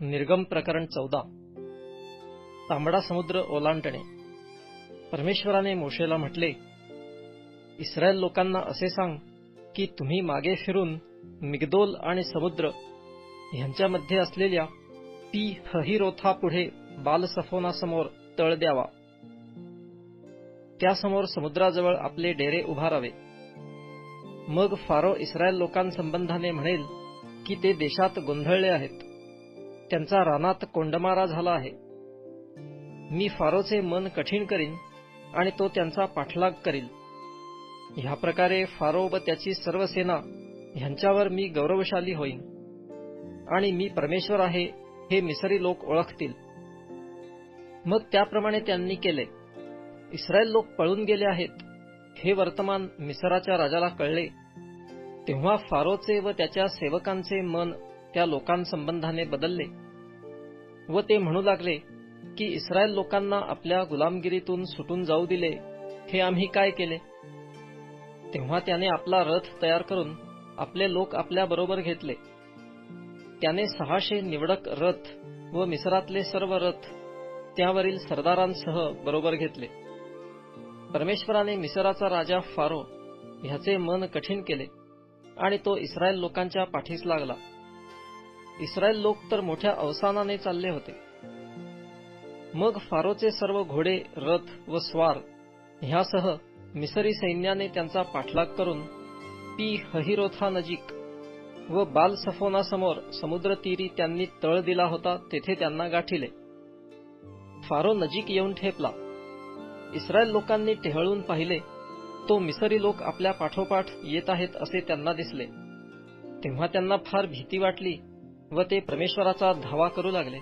निर्गम प्रकरण 14. तांबडा समुद्र ओलांडणे. परमेश्वराने मोशेला म्हटले, इस्रायल लोकांना असे सांग की तुम्ही मागे फिरून मिग्दोल आणि समुद्र ह्यांच्यामध्ये असलेल्या पी हहिरोथा पुढे बालसफोनासमोर तळ द्यावा. त्यासमोर समुद्राजवळ आपले डेरे उभारावे. मग फारो इस्रायल लोकांसंबंधाने म्हणेल की ते देशात गोंधळले आहेत, त्यांचा रानात कोंडमारा झाला आहे. मी फारोचे मन कठीण करीन आणि तो त्यांचा पाठलाग करील. ह्या प्रकारे फारो व त्याची सर्व सेना ह्यांच्यावर मी गौरवशाली होईन आणि मी परमेश्वर आहे हे मिसरी लोक ओळखतील. मग त्याप्रमाणे त्यांनी केले. इस्रायल लोक पळून गेले आहेत हे वर्तमान मिसराच्या राजाला कळले. तेव्हा फारोचे व त्याच्या सेवकांचे मन त्या लोकांसंबंधाने बदलले व ते म्हणू लागले की इस्रायल लोकांना आपल्या गुलामगिरीतून सुटून जाऊ दिले हे आम्ही काय केले. तेव्हा त्याने आपला रथ तयार करून आपले लोक आपल्या बरोबर घेतले. त्याने 600 निवडक रथ व मिसरातले सर्व रथ त्यावरील सरदारांसह बरोबर घेतले. परमेश्वराने मिसराचा राजा फारो ह्याचे मन कठीण केले आणि तो इस्रायल लोकांच्या पाठीस लागला. इस्रायल लोक तर मोठ्या अवसानाने चालले होते. मग फारोचे सर्व घोडे, रथ व स्वार ह्यासह मिसरी सैन्याने त्यांचा पाठलाग करून पी हहिरोथा नजीक व बालसफोनासमोर समुद्र तीरी त्यांनी तळ दिला होता तेथे त्यांना गाठिले. फारो नजीक येऊन ठेपला. इस्रायल लोकांनी टेहळून पाहिले, तो मिसरी लोक आपल्या पाठोपाठ येत आहेत असे त्यांना दिसले. तेव्हा त्यांना फार भीती वाटली व ते परमेश्वराचा धावा करू लागले.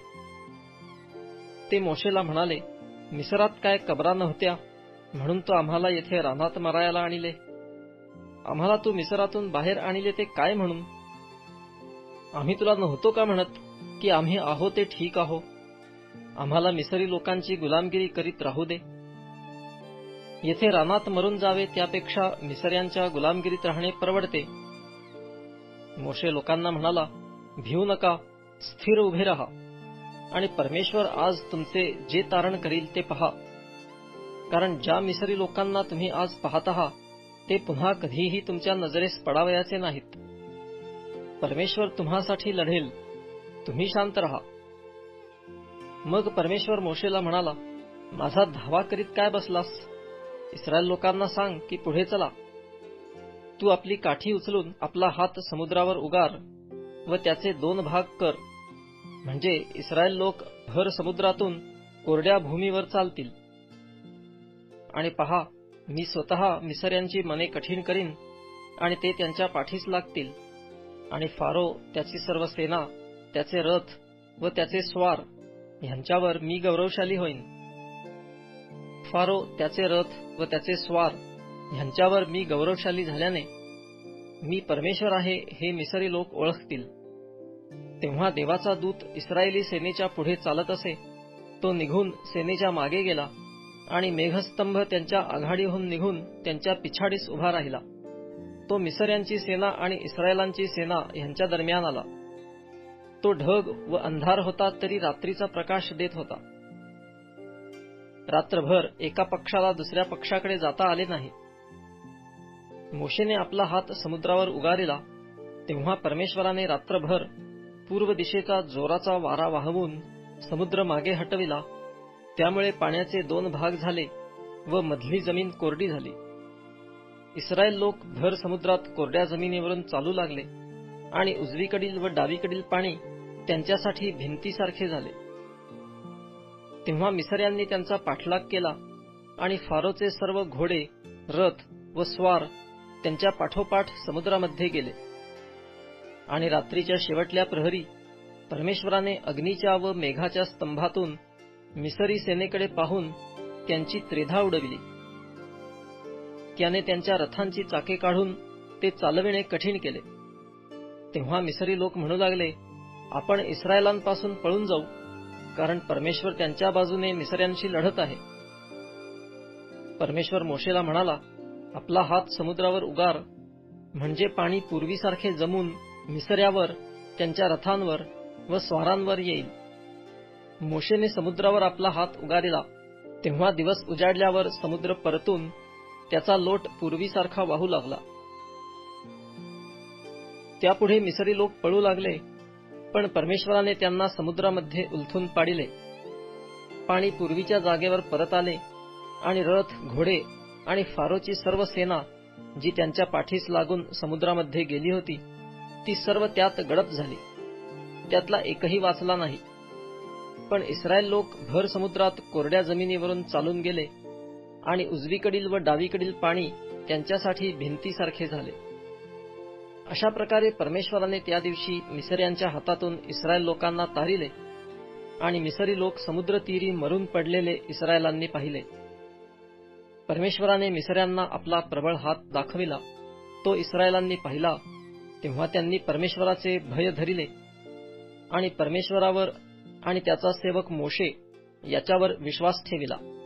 ते मोशेला म्हणाले, मिसरात काय कबरा नव्हत्या म्हणून तो आम्हाला येथे रानात मरायला आणले. आम्हाला तू मिसरातून बाहेर आणले ते काय म्हणून? आम्ही तुला नव्हतो का म्हणत की आम्ही आहो ते ठीक आहो, आम्हाला मिसरी लोकांची गुलामगिरी करीत राहू दे. येथे रानात मरून जावे त्यापेक्षा मिसर्यांच्या गुलामगिरीत राहणे परवडते. मोशे लोकांना म्हणाला, भिवू नका, स्थिर उभे रहा आणि परमेश्वर आज तुमचे जे तारण करील ते पहा. कारण ज्या मिसरी लोकांना तुम्ही आज पाहत आहात ते पुन्हा कधीही तुमच्या नजरेस पडावयाचे नाहीत. परमेश्वर तुम्हासाठी लढेल, तुम्ही शांत रहा. मग परमेश्वर मोशेला म्हणाला, माझा धावा करीत काय बसलास? इस्रायल लोकांना सांग की पुढे चला. तू आपली काठी उचलून आपला हात समुद्रावर उगार व त्याचे 2 भाग कर, म्हणजे इस्रायल लोक भर समुद्रातून कोरड्या भूमीवर चालतील. आणि पहा, मी स्वतः मिसर्यांची मने कठीण करीन आणि ते त्यांच्या पाठीस लागतील. आणि फारो, त्याची सर्व सेना, त्याचे रथ व त्याचे स्वार ह्यांच्यावर मी गौरवशाली होईन. फारो, त्याचे रथ व त्याचे स्वार ह्यांच्यावर मी गौरवशाली झाल्याने मी परमेश्वर आहे हे मिसरी लोक ओळखतील. तेव्हा देवाचा दूत इस्रायली सेनेच्या पुढे चालत असे. तो निघून सेनेच्या मागे गेला आणि मेघस्तंभ त्यांच्या आघाडीहून निघून त्यांच्या पिछाडीस उभा राहिला. तो मिसर्यांची सेना आणि इस्रायलांची सेना ह्यांच्या दरम्यान आला. तो ढग व अंधार होता तरी रात्रीचा प्रकाश देत होता. रात्रभर एका पक्षाला दुसऱ्या पक्षाकडे जाता आले नाही. मोशेने आपला हात समुद्रावर उगारिला तेव्हा परमेश्वराने रात्रभर पूर्व दिशेचा जोराचा वारा वाहवून समुद्र मागे हटविला. त्यामुळे पाण्याचे 2 भाग झाले व मधली जमीन कोरडी झाली. इस्रायल लोक भर समुद्रात कोरड्या जमिनीवरून चालू लागले आणि उजवीकडील व डावीकडील पाणी त्यांच्यासाठी भिंतीसारखे झाले. तेव्हा मिसर्यांनी त्यांचा पाठलाग केला आणि फारोचे सर्व घोडे, रथ व स्वार त्यांच्या पाठोपाठ समुद्रामध्ये गेले. आणि रात्रीच्या शेवटल्या प्रहरी परमेश्वराने अग्नीच्या व मेघाच्या स्तंभातून मिसरी सेनेकडे पाहून त्यांची त्रेधा उडविली. त्याने त्यांच्या रथांची चाके काढून ते चालविणे कठीण केले. तेव्हा मिसरी लोक म्हणू लागले, आपण इस्रायलांपासून पळून जाऊ, कारण परमेश्वर त्यांच्या बाजूने मिसर्यांशी लढत आहे. परमेश्वर मोशेला म्हणाला, आपला हात समुद्रावर उगार, म्हणजे पाणी पूर्वीसारखे जमून मिसर्यावर, त्यांच्या रथांवर व स्वारांवर येईल. मोशेने समुद्रावर आपला हात उगारला, तेव्हा दिवस उजाडल्यावर समुद्र परतून त्याचा लोट पूर्वीसारखा वाहू लागला. त्यापुढे मिसरी लोक पळू लागले, पण परमेश्वराने त्यांना समुद्रामध्ये उलथून पाडिले. पाणी पूर्वीच्या जागेवर परत आले आणि रथ, घोडे आणि फारोची सर्व सेना जी त्यांच्या पाठीस लागून समुद्रामध्ये गेली होती ती सर्व त्यात गडप झाली. त्यातला एकही वाचला नाही. पण इस्रायल लोक भर समुद्रात कोरड्या जमिनीवरून चालून गेले आणि उजवीकडील व डावीकडील पाणी त्यांच्यासाठी भिंतीसारखे झाले. अशा प्रकारे परमेश्वराने त्या दिवशी मिसऱ्यांच्या हातातून इस्रायल लोकांना तारिले आणि मिसरी लोक समुद्रतीरी मरून पडलेले इस्रायलांनी पाहिले. परमेश्वराने मिसऱ्यांना आपला प्रबळ हात दाखविला, तो इस्रायलांनी पाहिला. तेव्हा त्यांनी परमेश्वराचे भय धरिले आणि परमेश्वरावर आणि त्याचा सेवक मोशे याच्यावर विश्वास ठेविला.